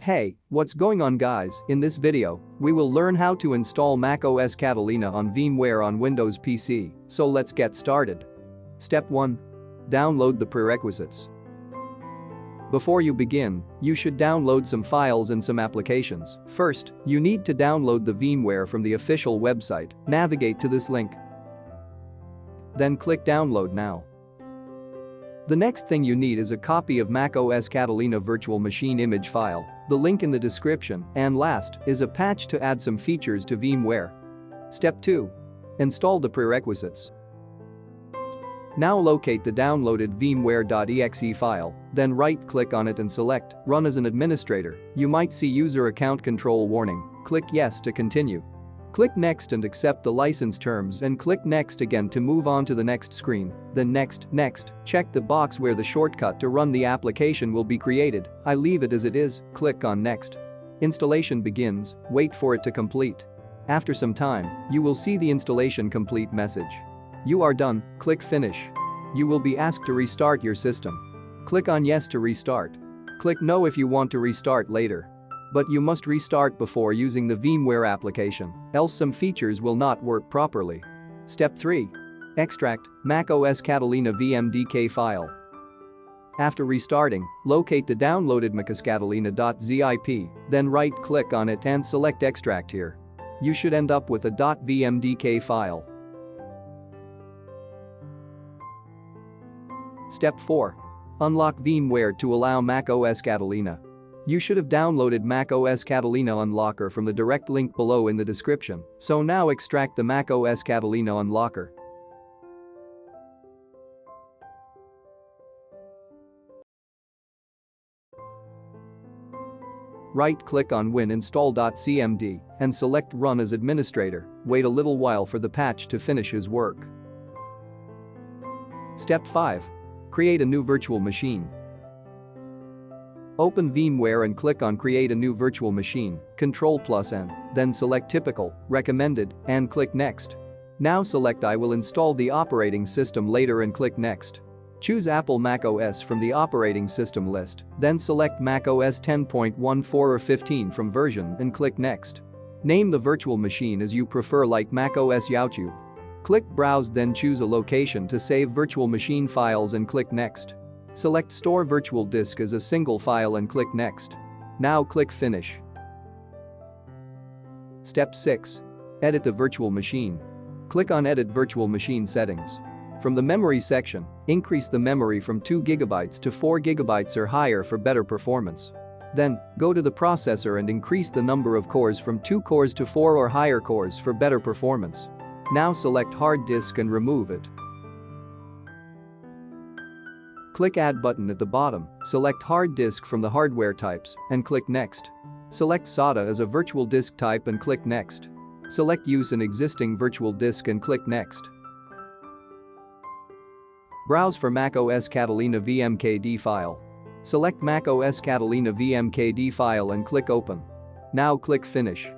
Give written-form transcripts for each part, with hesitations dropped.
Hey, what's going on guys? In this video, we will learn how to install macOS Catalina on VMware on Windows PC, so let's get started. Step 1. Download the prerequisites. Before you begin, you should download some files and some applications. First, you need to download the VMware from the official website. Navigate to this link. Then click Download Now. The next thing you need is a copy of macOS Catalina virtual machine image file, the link in the description, and last is a patch to add some features to VMware. Step 2. Install the prerequisites. Now locate the downloaded VMware.exe file, then right-click on it and select Run as an administrator. You might see user account control warning. Click Yes to continue. Click Next and accept the license terms and click Next again to move on to the next screen, then Next. Check the box where the shortcut to run the application will be created. I leave it as it is, click on Next. Installation begins, wait for it to complete. After some time, you will see the installation complete message. You are done, click Finish. You will be asked to restart your system. Click on Yes to restart. Click No if you want to restart later. But you must restart before using the VMware application, else some features will not work properly. Step 3. Extract macOS Catalina VMDK file. After restarting, locate the downloaded macoscatalina.zip, then right-click on it and select Extract here. You should end up with a .vmdk file. Step 4. Unlock VMware to allow macOS Catalina. You should have downloaded macOS Catalina Unlocker from the direct link below in the description, so now extract the macOS Catalina Unlocker. Right-click on WinInstall.cmd and select Run as administrator. Wait a little while for the patch to finish his work. Step 5. Create a new virtual machine. Open VMware and click on Create a new virtual machine, Ctrl+N, then select Typical, Recommended, and click Next. Now select I will install the operating system later and click Next. Choose Apple macOS from the operating system list, then select macOS 10.14 or 15 from version and click Next. Name the virtual machine as you prefer like macOS YouTube. Click Browse then choose a location to save virtual machine files and click Next. Select Store Virtual Disk as a single file and click Next. Now click Finish. Step 6. Edit the virtual machine. Click on Edit Virtual Machine Settings. From the Memory section, increase the memory from 2 GB to 4 GB or higher for better performance. Then, go to the processor and increase the number of cores from 2 cores to 4 or higher cores for better performance. Now select Hard Disk and remove it. Click Add button at the bottom, select hard disk from the hardware types, and click Next. Select SATA as a virtual disk type and click Next. Select Use an existing virtual disk and click Next. Browse for macOS Catalina VMKD file. Select macOS Catalina VMKD file and click Open. Now click Finish.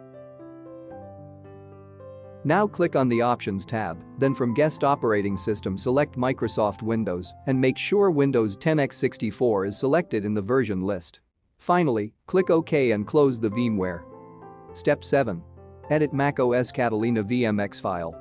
Now click on the Options tab, then from Guest Operating System select Microsoft Windows and make sure Windows 10 x64 is selected in the version list. Finally, click OK and close the VMware. Step 7. Edit macOS Catalina VMX file.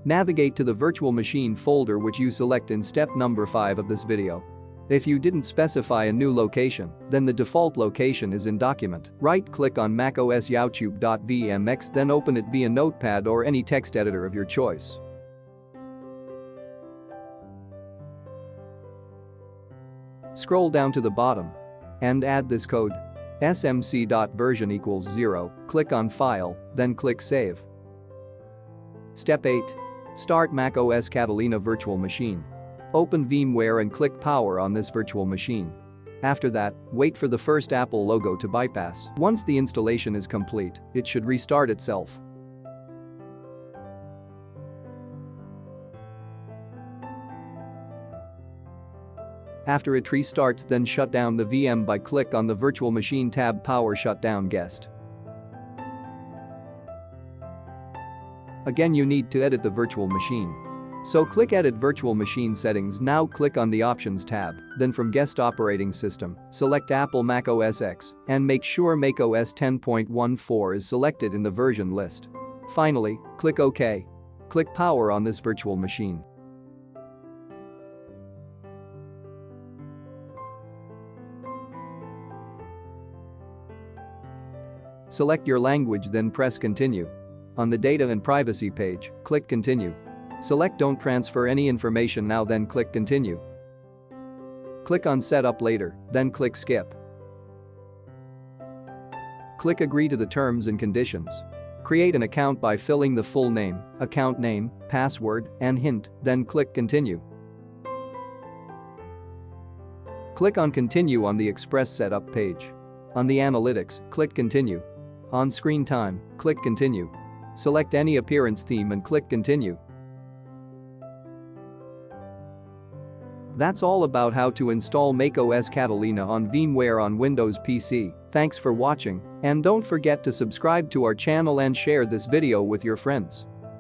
Navigate to the virtual machine folder which you select in step number 5 of this video. If you didn't specify a new location, then the default location is in Document. Right-click on macOS YouTube.vmx then open it via Notepad or any text editor of your choice. Scroll down to the bottom and add this code. smc.version equals 0, click on File, then click Save. Step 8. Start macOS Catalina virtual machine. Open VMware and click Power on this virtual machine. After that, wait for the first Apple logo to bypass. Once the installation is complete, it should restart itself. After it restarts, then shut down the VM by click on the Virtual Machine tab Power Shutdown Guest. Again you need to edit the virtual machine. So click Edit Virtual Machine Settings. Now click on the Options tab, then from Guest Operating System, select Apple macOS X and make sure macOS 10.14 is selected in the version list. Finally, click OK. Click Power on this virtual machine. Select your language, then press Continue. On the Data and Privacy page, click Continue. Select Don't transfer any information now, then click Continue. Click on Set Up Later, then click Skip. Click Agree to the terms and conditions. Create an account by filling the full name, account name, password, and hint, then click Continue. Click on Continue on the Express Setup page. On the Analytics, click Continue. On Screen Time, click Continue. Select any appearance theme and click Continue. That's all about how to install macOS Catalina on VMware on Windows PC. Thanks for watching, and don't forget to subscribe to our channel and share this video with your friends.